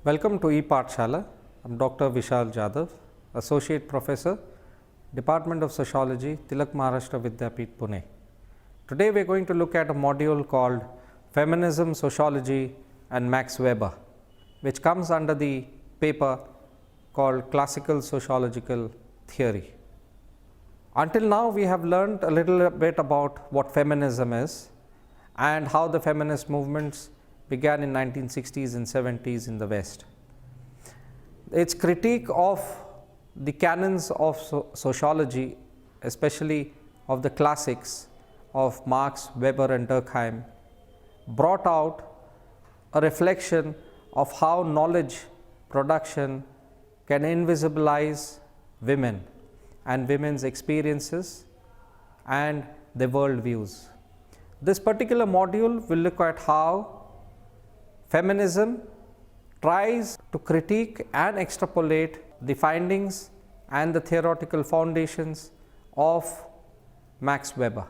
Welcome to ePathshala. I'm Dr. Vishal Jadhav, Associate Professor, Department of Sociology, Tilak Maharashtra Vidyapeeth, Pune. Today we are going to look at a module called Feminism, Sociology and Max Weber, which comes under the paper called Classical Sociological Theory. Until now we have learned a little bit about what feminism is and how the feminist movements began in 1960s and 70s in the West. Its critique of the canons of sociology, especially of the classics of Marx, Weber and Durkheim, brought out a reflection of how knowledge production can invisibilize women and women's experiences and their worldviews. This particular module will look at how feminism tries to critique and extrapolate the findings and the theoretical foundations of Max Weber.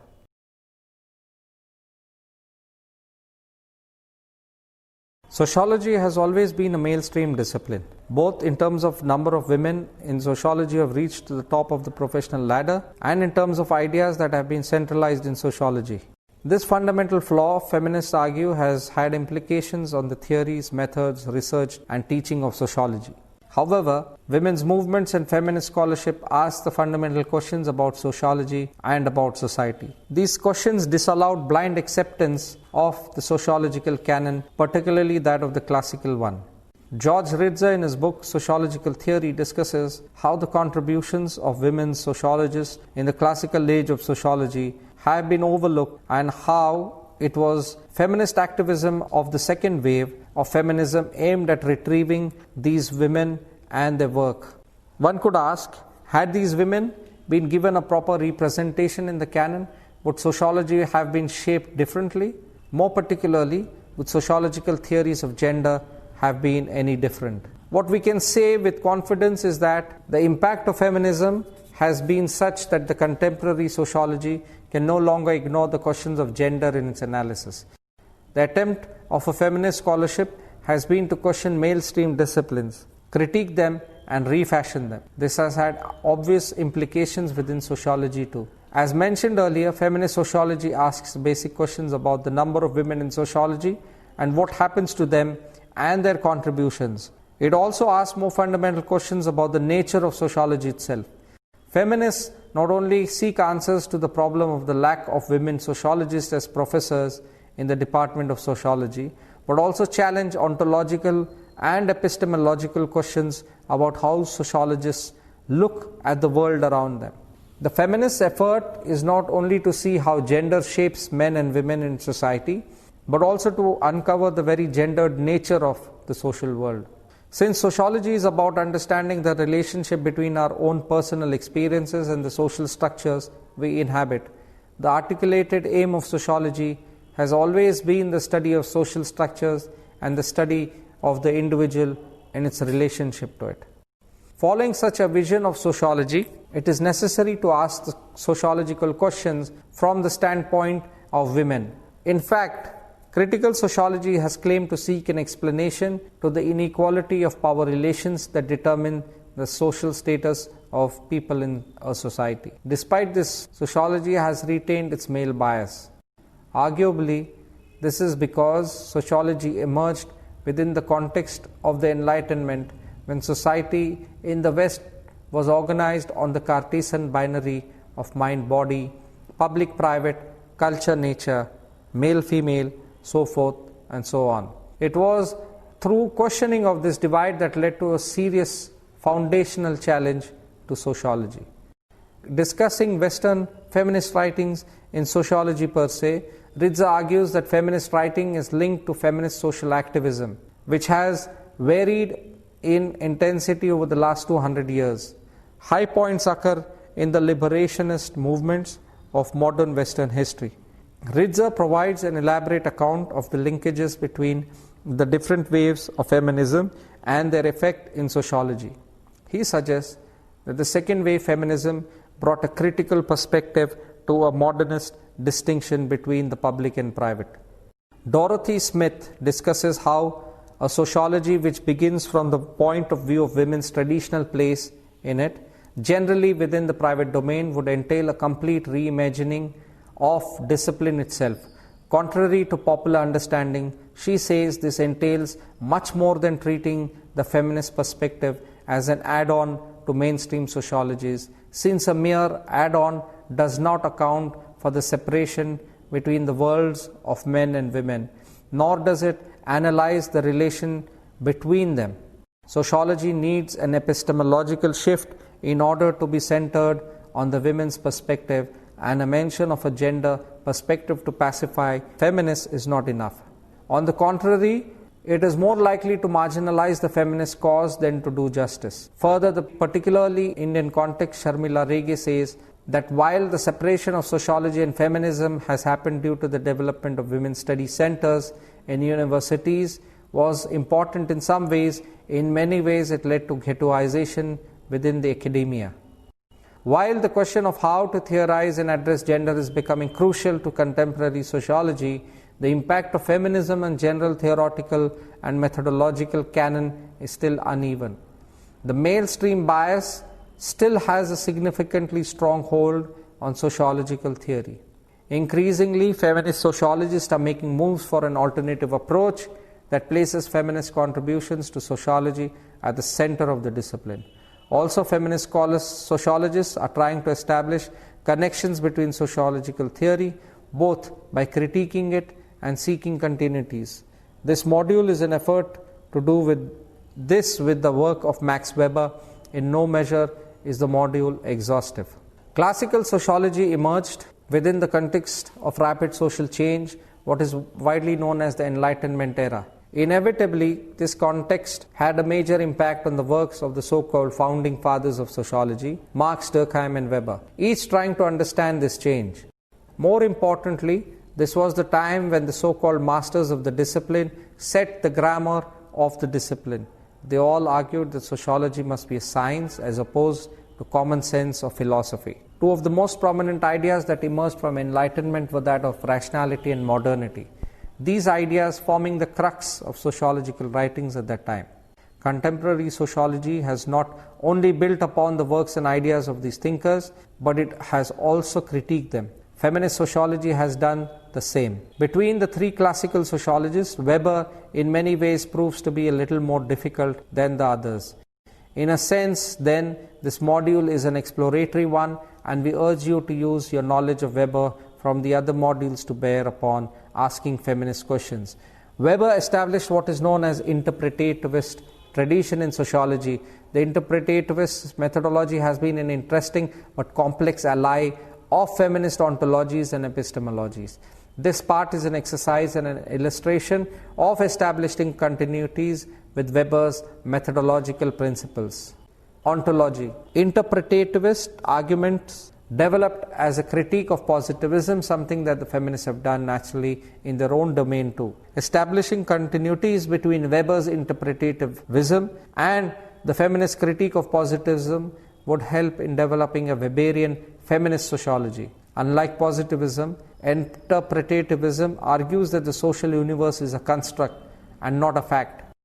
Sociology has always been a mainstream discipline, both in terms of number of women in sociology have reached to the top of the professional ladder and in terms of ideas that have been centralized in sociology. This fundamental flaw, feminists argue, has had implications on the theories, methods, research and teaching of sociology. However, women's movements and feminist scholarship ask the fundamental questions about sociology and about society. These questions disallowed blind acceptance of the sociological canon, particularly that of the classical one. George Ridzer, in his book Sociological Theory, discusses how the contributions of women sociologists in the classical age of sociology have been overlooked and how it was feminist activism of the second wave of feminism aimed at retrieving these women and their work. One could ask, had these women been given a proper representation in the canon, would sociology have been shaped differently? More particularly, would sociological theories of gender have been any different? What we can say with confidence is that the impact of feminism has been such that the contemporary sociology can no longer ignore the questions of gender in its analysis. The attempt of a feminist scholarship has been to question male-stream disciplines, critique them and refashion them. This has had obvious implications within sociology too. As mentioned earlier, feminist sociology asks basic questions about the number of women in sociology and what happens to them and their contributions. It also asks more fundamental questions about the nature of sociology itself. Feminists not only seek answers to the problem of the lack of women sociologists as professors in the Department of Sociology, but also challenge ontological and epistemological questions about how sociologists look at the world around them. The feminist effort is not only to see how gender shapes men and women in society, but also to uncover the very gendered nature of the social world. Since sociology is about understanding the relationship between our own personal experiences and the social structures we inhabit, the articulated aim of sociology has always been the study of social structures and the study of the individual and its relationship to it. Following such a vision of sociology, it is necessary to ask the sociological questions from the standpoint of women. In fact, critical sociology has claimed to seek an explanation to the inequality of power relations that determine the social status of people in a society. Despite this, sociology has retained its male bias. Arguably, this is because sociology emerged within the context of the Enlightenment, when society in the West was organized on the Cartesian binary of mind-body, public-private, culture-nature, male-female, so forth and so on. It was through questioning of this divide that led to a serious foundational challenge to sociology. Discussing Western feminist writings in sociology per se, Ridzer argues that feminist writing is linked to feminist social activism, which has varied in intensity over the last 200 years. High points occur in the liberationist movements of modern Western history. Ridzer provides an elaborate account of the linkages between the different waves of feminism and their effect in sociology. He suggests that the second wave feminism brought a critical perspective to a modernist distinction between the public and private. Dorothy Smith discusses how a sociology which begins from the point of view of women's traditional place in it, generally within the private domain, would entail a complete reimagining of discipline itself. Contrary to popular understanding, she says this entails much more than treating the feminist perspective as an add-on to mainstream sociologies, since a mere add-on does not account for the separation between the worlds of men and women, nor does it analyze the relation between them. Sociology needs an epistemological shift in order to be centered on the women's perspective, and a mention of a gender perspective to pacify feminists is not enough. On the contrary, it is more likely to marginalize the feminist cause than to do justice. Further, the particularly Indian context, Sharmila Rege says that while the separation of sociology and feminism has happened due to the development of women's study centers in universities was important in some ways, in many ways it led to ghettoization within the academia. While the question of how to theorize and address gender is becoming crucial to contemporary sociology, the impact of feminism on general theoretical and methodological canon is still uneven. The male stream bias still has a significantly strong hold on sociological theory. Increasingly, feminist sociologists are making moves for an alternative approach that places feminist contributions to sociology at the center of the discipline. Also, feminist sociologists are trying to establish connections between sociological theory, both by critiquing it and seeking continuities. This module is an effort to do with the work of Max Weber. In no measure is the module exhaustive. Classical sociology emerged within the context of rapid social change, what is widely known as the Enlightenment era. Inevitably, this context had a major impact on the works of the so-called founding fathers of sociology, Marx, Durkheim and Weber, each trying to understand this change. More importantly, this was the time when the so-called masters of the discipline set the grammar of the discipline. They all argued that sociology must be a science as opposed to common sense or philosophy. Two of the most prominent ideas that emerged from Enlightenment were that of rationality and modernity. These ideas forming the crux of sociological writings at that time. Contemporary sociology has not only built upon the works and ideas of these thinkers, but it has also critiqued them. Feminist sociology has done the same. Between the three classical sociologists, Weber in many ways proves to be a little more difficult than the others. In a sense, then, this module is an exploratory one, and we urge you to use your knowledge of Weber from the other modules to bear upon asking feminist questions. Weber established what is known as interpretativist tradition in sociology. The interpretativist methodology has been an interesting but complex ally of feminist ontologies and epistemologies. This part is an exercise and an illustration of establishing continuities with Weber's methodological principles. Ontology. Interpretativist arguments developed as a critique of positivism, something that the feminists have done naturally in their own domain too. Establishing continuities between Weber's interpretativism and the feminist critique of positivism would help in developing a Weberian feminist sociology. Unlike positivism, interpretativism argues that the social universe is a construct and not a fact.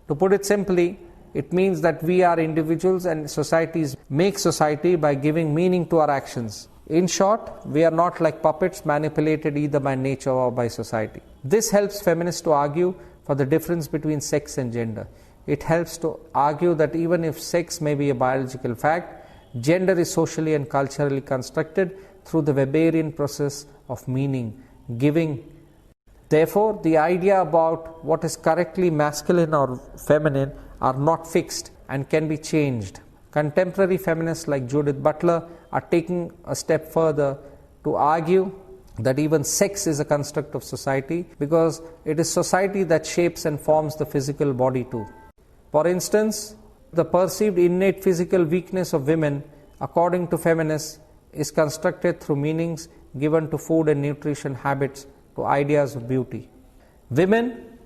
To put it simply, it means that we are individuals and societies make society by giving meaning to our actions. In short, we are not like puppets manipulated either by nature or by society. This helps feminists to argue for the difference between sex and gender. It helps to argue that even if sex may be a biological fact, gender is socially and culturally constructed through the Weberian process of meaning giving. Therefore, the idea about what is correctly masculine or feminine are not fixed and can be changed. Contemporary feminists like Judith Butler are taking a step further to argue that even sex is a construct of society, because it is society that shapes and forms the physical body too. For instance, the perceived innate physical weakness of women, according to feminists, is constructed through meanings given to food and nutrition habits, to ideas of beauty. Women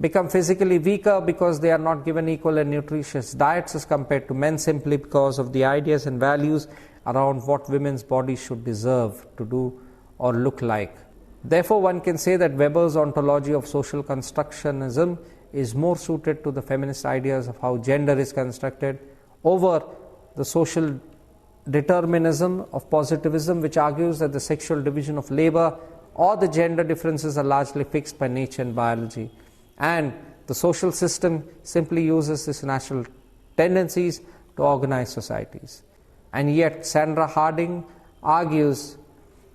become physically weaker because they are not given equal and nutritious diets as compared to men, simply because of the ideas and values around what women's bodies should deserve to do or look like. Therefore, one can say that Weber's ontology of social constructionism is more suited to the feminist ideas of how gender is constructed over the social determinism of positivism, which argues that the sexual division of labor or the gender differences are largely fixed by nature and biology, and the social system simply uses these natural tendencies to organize societies. And yet Sandra Harding argues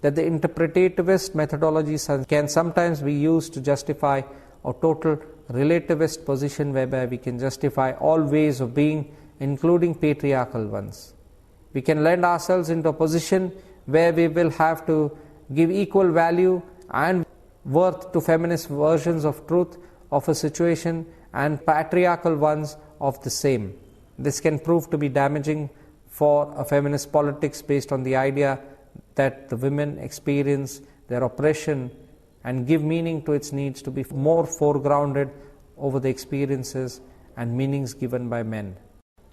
that the interpretativist methodologies can sometimes be used to justify a total relativist position whereby we can justify all ways of being, including patriarchal ones. We can lend ourselves into a position where we will have to give equal value and worth to feminist versions of truth of a situation and patriarchal ones of the same. This can prove to be damaging for a feminist politics based on the idea that the women experience their oppression and give meaning to its needs to be more foregrounded over the experiences and meanings given by men.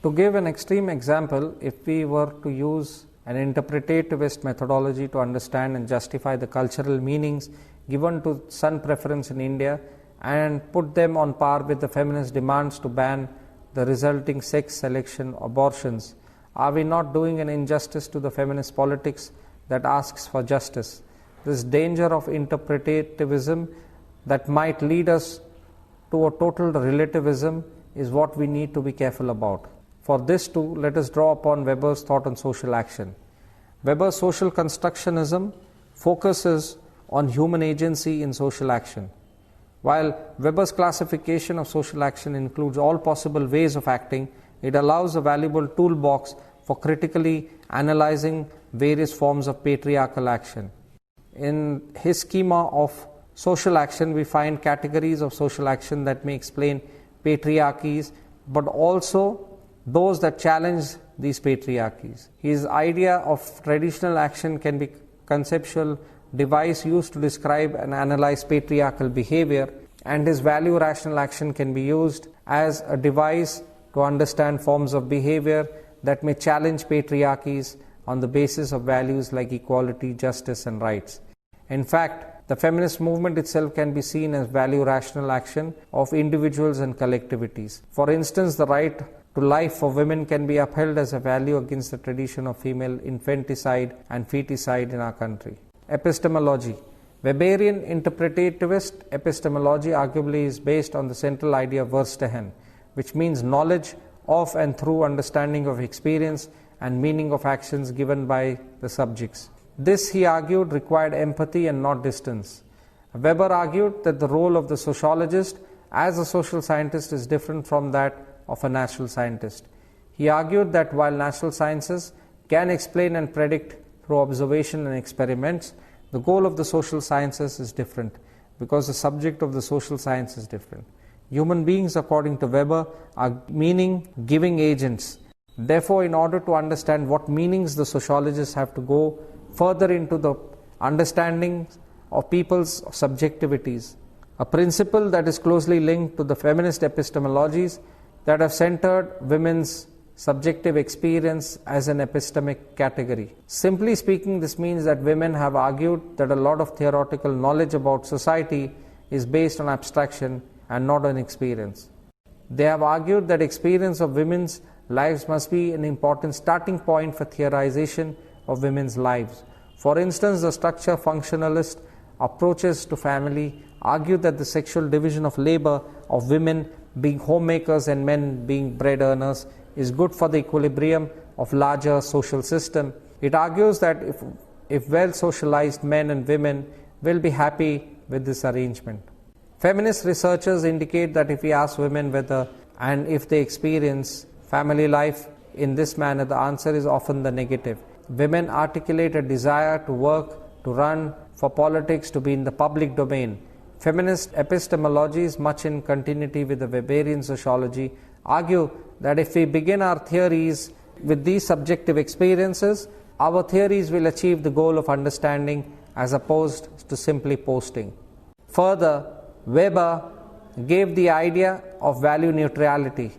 To give an extreme example, if we were to use an interpretativist methodology to understand and justify the cultural meanings given to son preference in India and put them on par with the feminist demands to ban the resulting sex selection abortions, are we not doing an injustice to the feminist politics that asks for justice? This danger of interpretativism that might lead us to a total relativism is what we need to be careful about. For this too, let us draw upon Weber's thought on social action. Weber's social constructionism focuses on human agency in social action. While Weber's classification of social action includes all possible ways of acting, it allows a valuable toolbox for critically analyzing various forms of patriarchal action. In his schema of social action, we find categories of social action that may explain patriarchies, but also those that challenge these patriarchies. His idea of traditional action can be conceptual device used to describe and analyze patriarchal behavior, and his value rational action can be used as a device to understand forms of behavior that may challenge patriarchies on the basis of values like equality, justice, and rights. In fact, the feminist movement itself can be seen as value rational action of individuals and collectivities. For instance, the right to life for women can be upheld as a value against the tradition of female infanticide and feticide in our country. Epistemology. Weberian interpretativist epistemology arguably is based on the central idea of Verstehen, which means knowledge of and through understanding of experience and meaning of actions given by the subjects. This, he argued, required empathy and not distance. Weber argued that the role of the sociologist as a social scientist is different from that of a natural scientist. He argued that while natural sciences can explain and predict through observation and experiments, the goal of the social sciences is different because the subject of the social science is different. Human beings, according to Weber, are meaning-giving agents. Therefore, in order to understand what meanings the sociologists have to go further into the understanding of people's subjectivities, a principle that is closely linked to the feminist epistemologies that have centered women's subjective experience as an epistemic category. Simply speaking, this means that women have argued that a lot of theoretical knowledge about society is based on abstraction and not on experience. They have argued that experience of women's lives must be an important starting point for theorization of women's lives. For instance, the structure functionalist approaches to family argue that the sexual division of labor of women being homemakers and men being bread earners is good for the equilibrium of larger social system. It argues that if well socialized men and women will be happy with this arrangement. Feminist researchers indicate that if we ask women whether and if they experience family life in this manner, the answer is often the negative. Women articulate a desire to work, to run, for politics, to be in the public domain. Feminist epistemologies, much in continuity with the Weberian sociology, argue that if we begin our theories with these subjective experiences, our theories will achieve the goal of understanding as opposed to simply posting. Further, Weber gave the idea of value neutrality.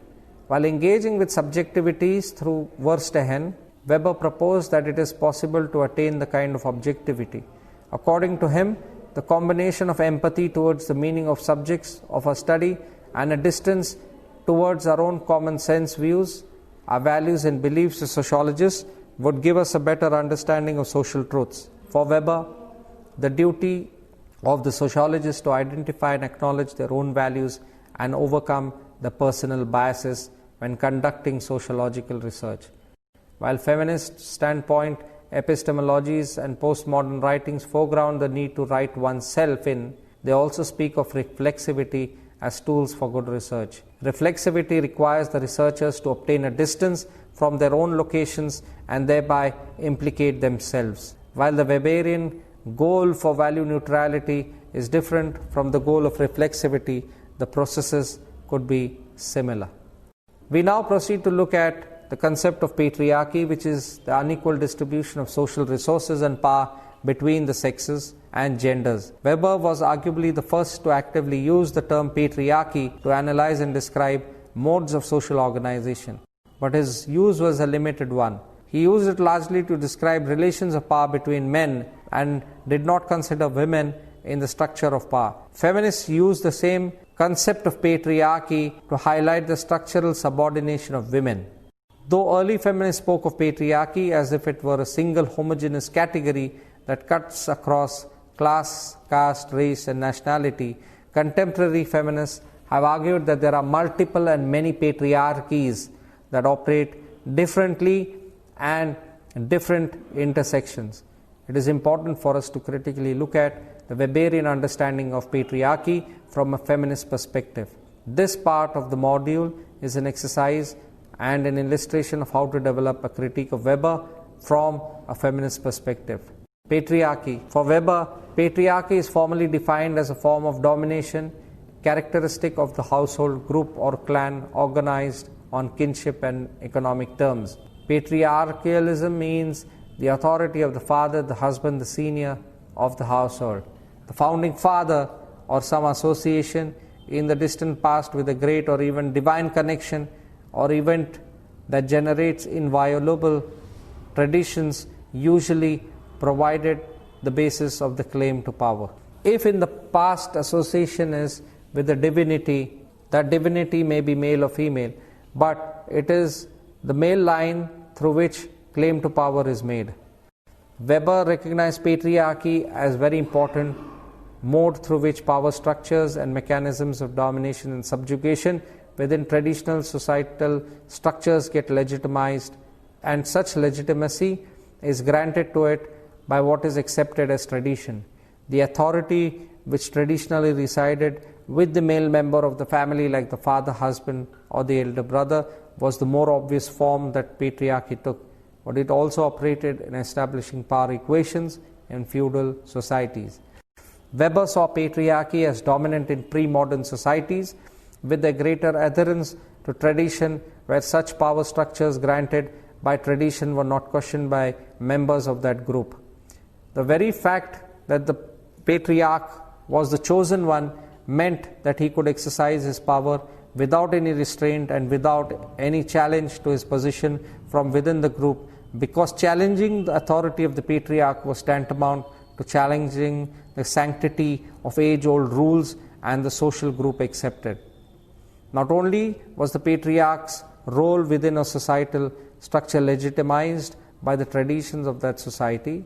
While engaging with subjectivities through Verstehen, Weber proposed that it is possible to attain the kind of objectivity. According to him, the combination of empathy towards the meaning of subjects of a study and a distance towards our own common sense views, our values and beliefs as sociologists would give us a better understanding of social truths. For Weber, the duty of the sociologist to identify and acknowledge their own values and overcome the personal biases when conducting sociological research. While feminist standpoint epistemologies and postmodern writings foreground the need to write oneself in, they also speak of reflexivity as tools for good research. Reflexivity requires the researchers to obtain a distance from their own locations and thereby implicate themselves. While the Weberian goal for value neutrality is different from the goal of reflexivity, the processes could be similar. We now proceed to look at the concept of patriarchy, which is the unequal distribution of social resources and power between the sexes and genders. Weber was arguably the first to actively use the term patriarchy to analyze and describe modes of social organization. But his use was a limited one. He used it largely to describe relations of power between men and did not consider women in the structure of power. Feminists used the same concept of patriarchy to highlight the structural subordination of women. Though early feminists spoke of patriarchy as if it were a single homogeneous category that cuts across class, caste, race, and nationality, contemporary feminists have argued that there are multiple and many patriarchies that operate differently and different intersections. It is important for us to critically look at the Weberian understanding of patriarchy from a feminist perspective. This part of the module is an exercise and an illustration of how to develop a critique of Weber from a feminist perspective. Patriarchy. For Weber, patriarchy is formally defined as a form of domination characteristic of the household, group, or clan organized on kinship and economic terms. Patriarchalism means the authority of the father, the husband, the senior of the household. The founding father or some association in the distant past with a great or even divine connection or event that generates inviolable traditions usually provided the basis of the claim to power. If in the past association is with a divinity, that divinity may be male or female, but it is the male line through which claim to power is made. Weber recognized patriarchy as very important mode through which power structures and mechanisms of domination and subjugation within traditional societal structures get legitimized, and such legitimacy is granted to it by what is accepted as tradition. The authority which traditionally resided with the male member of the family, like the father, husband, or the elder brother, was the more obvious form that patriarchy took, but it also operated in establishing power equations in feudal societies. Weber saw patriarchy as dominant in pre-modern societies, with a greater adherence to tradition, where such power structures granted by tradition were not questioned by members of that group. The very fact that the patriarch was the chosen one meant that he could exercise his power without any restraint and without any challenge to his position from within the group, because challenging the authority of the patriarch was tantamount to challenging the sanctity of age-old rules and the social group accepted. Not only was the patriarch's role within a societal structure legitimized by the traditions of that society,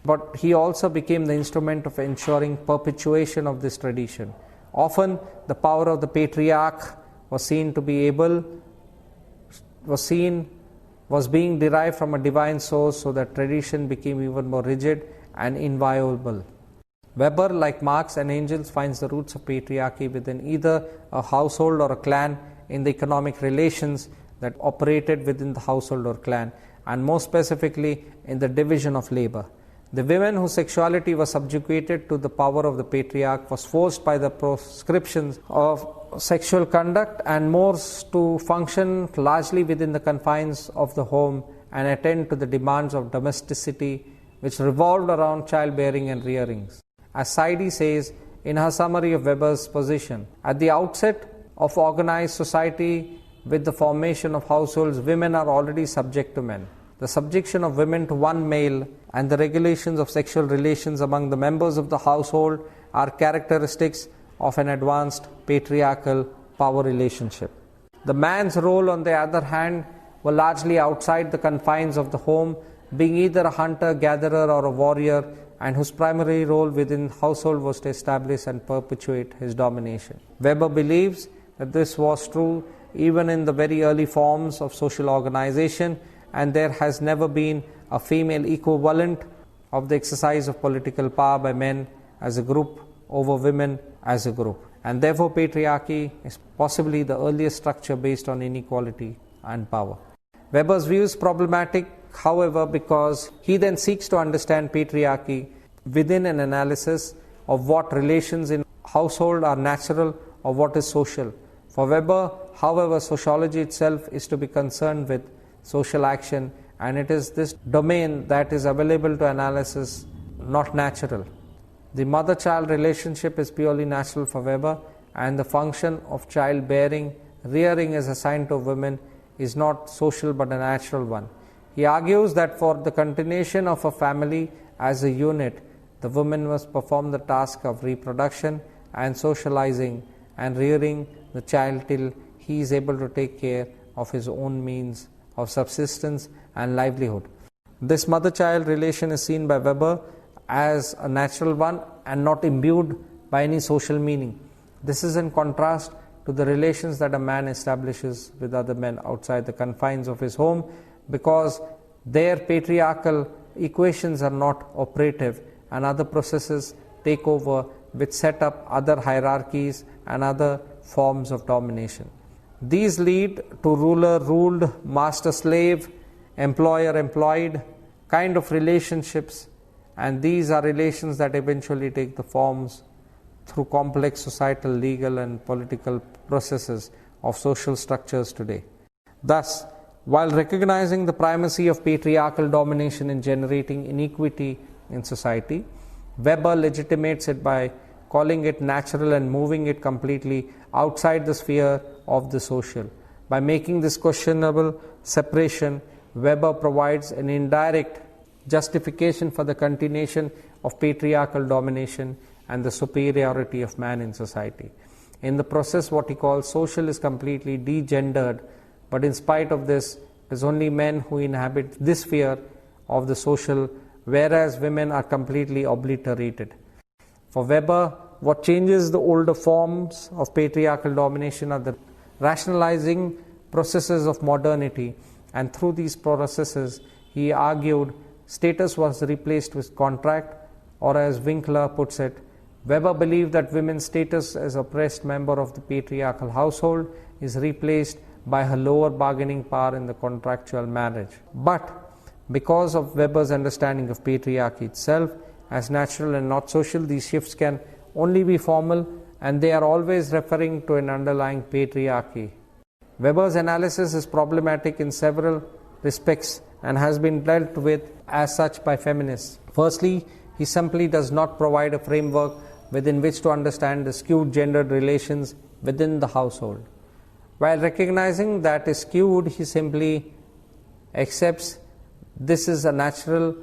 but he also became the instrument of ensuring perpetuation of this tradition. Often, the power of the patriarch was being derived from a divine source, so that tradition became even more rigid and inviolable. Weber, like Marx and Engels, finds the roots of patriarchy within either a household or a clan, in the economic relations that operated within the household or clan, and more specifically in the division of labor. The women whose sexuality was subjugated to the power of the patriarch was forced by the proscriptions of sexual conduct and mores to function largely within the confines of the home and attend to the demands of domesticity, which revolved around childbearing and rearing. As Saidi says in her summary of Weber's position, at the outset of organized society with the formation of households, women are already subject to men. The subjection of women to one male and the regulations of sexual relations among the members of the household are characteristics of an advanced patriarchal power relationship. The man's role, on the other hand, were largely outside the confines of the home, being either a hunter, gatherer, or a warrior, and whose primary role within the household was to establish and perpetuate his domination. Weber believes that this was true even in the very early forms of social organization, and there has never been a female equivalent of the exercise of political power by men as a group over women as a group. And therefore, patriarchy is possibly the earliest structure based on inequality and power. Weber's view is problematic, however, because he then seeks to understand patriarchy within an analysis of what relations in household are natural or what is social. For Weber, however, sociology itself is to be concerned with social action, and it is this domain that is available to analysis, not natural. The mother-child relationship is purely natural for Weber, and the function of childbearing, rearing is assigned to women, is not social but a natural one. He argues that for the continuation of a family as a unit, the woman must perform the task of reproduction and socializing and rearing the child till he is able to take care of his own means of subsistence and livelihood. This mother-child relation is seen by Weber as a natural one and not imbued by any social meaning. This is in contrast to the relations that a man establishes with other men outside the confines of his home, because their patriarchal equations are not operative and other processes take over which set up other hierarchies and other forms of domination. These lead to ruler-ruled, master-slave, employer-employed kind of relationships, and these are relations that eventually take the forms through complex societal, legal and political processes of social structures today. Thus, while recognizing the primacy of patriarchal domination in generating inequity in society, Weber legitimates it by calling it natural and moving it completely outside the sphere of the social. By making this questionable separation, Weber provides an indirect justification for the continuation of patriarchal domination and the superiority of man in society. In the process, what he calls social is completely degendered, but in spite of this, it is only men who inhabit this sphere of the social, whereas women are completely obliterated. For Weber, what changes the older forms of patriarchal domination are the rationalizing processes of modernity, and through these processes, he argued, status was replaced with contract, or as Winkler puts it, Weber believed that women's status as oppressed member of the patriarchal household is replaced by her lower bargaining power in the contractual marriage. But because of Weber's understanding of patriarchy itself as natural and not social, these shifts can only be formal, and they are always referring to an underlying patriarchy. Weber's analysis is problematic in several respects and has been dealt with as such by feminists. Firstly, he simply does not provide a framework within which to understand the skewed gendered relations within the household. While recognizing that is skewed, he simply accepts this is a natural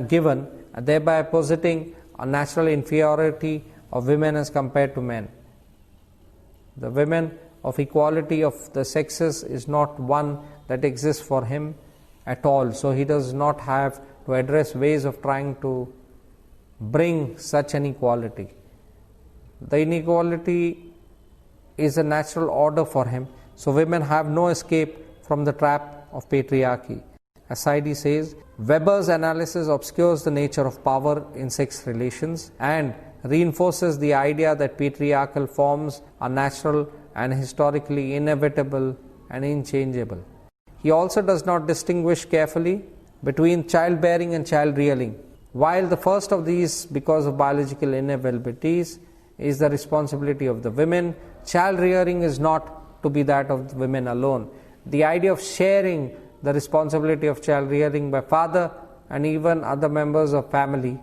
given, thereby positing a natural inferiority of women as compared to men. The women of equality of the sexes is not one that exists for him at all, so he does not have to address ways of trying to bring such an equality. The inequality is a natural order for him, so women have no escape from the trap of patriarchy. As Saidi says, Weber's analysis obscures the nature of power in sex relations and reinforces the idea that patriarchal forms are natural and historically inevitable and unchangeable. He also does not distinguish carefully between childbearing and child rearing. While the first of these, because of biological inevitabilities, is the responsibility of the women, child rearing is not to be that of the women alone. The idea of sharing the responsibility of child rearing by father and even other members of family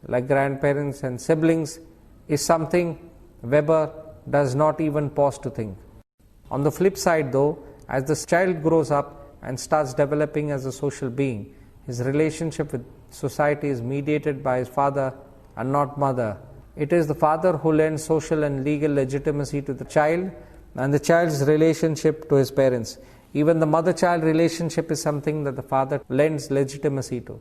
like grandparents and siblings is something Weber does not even pause to think. On the flip side though, as the child grows up and starts developing as a social being, his relationship with society is mediated by his father and not mother. It is the father who lends social and legal legitimacy to the child and the child's relationship to his parents. Even the mother-child relationship is something that the father lends legitimacy to.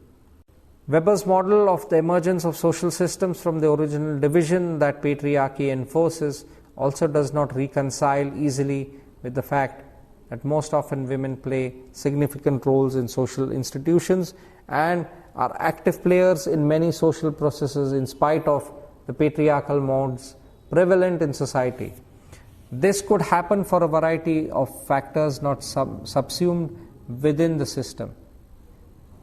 Weber's model of the emergence of social systems from the original division that patriarchy enforces also does not reconcile easily with the fact that most often women play significant roles in social institutions and are active players in many social processes in spite of the patriarchal modes prevalent in society. This could happen for a variety of factors not subsumed within the system.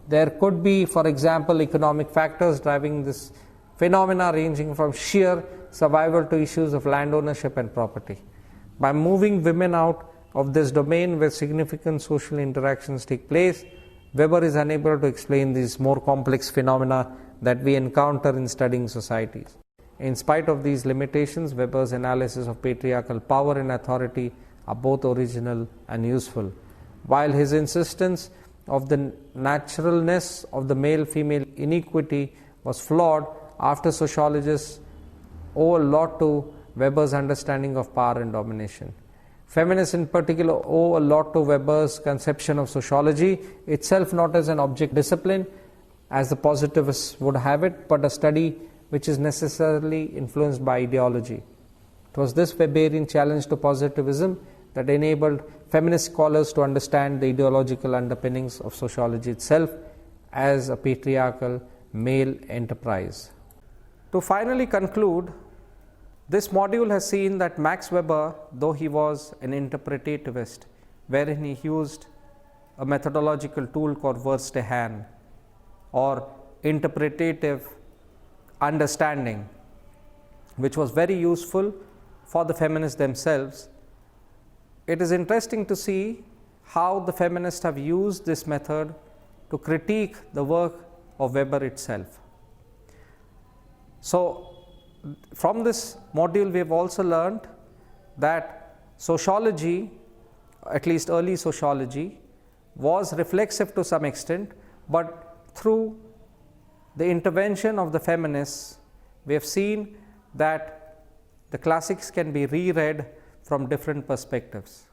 There could be, for example, economic factors driving this phenomena, ranging from sheer survival to issues of land ownership and property. By moving women out of this domain where significant social interactions take place, Weber is unable to explain these more complex phenomena that we encounter in studying societies. In spite of these limitations, Weber's analysis of patriarchal power and authority are both original and useful. While his insistence of the naturalness of the male-female inequity was flawed, after sociologists owe a lot to Weber's understanding of power and domination. Feminists in particular owe a lot to Weber's conception of sociology, itself not as an object discipline, as the positivists would have it, but a study which is necessarily influenced by ideology. It was this Weberian challenge to positivism that enabled feminist scholars to understand the ideological underpinnings of sociology itself as a patriarchal male enterprise. To finally conclude, this module has seen that Max Weber, though he was an interpretativist, wherein he used a methodological tool called Verstehen or interpretative understanding, which was very useful for the feminists themselves, it is interesting to see how the feminists have used this method to critique the work of Weber itself. So, from this module we have also learned that sociology, at least early sociology, was reflexive to some extent, but through the intervention of the feminists, we have seen that the classics can be reread from different perspectives.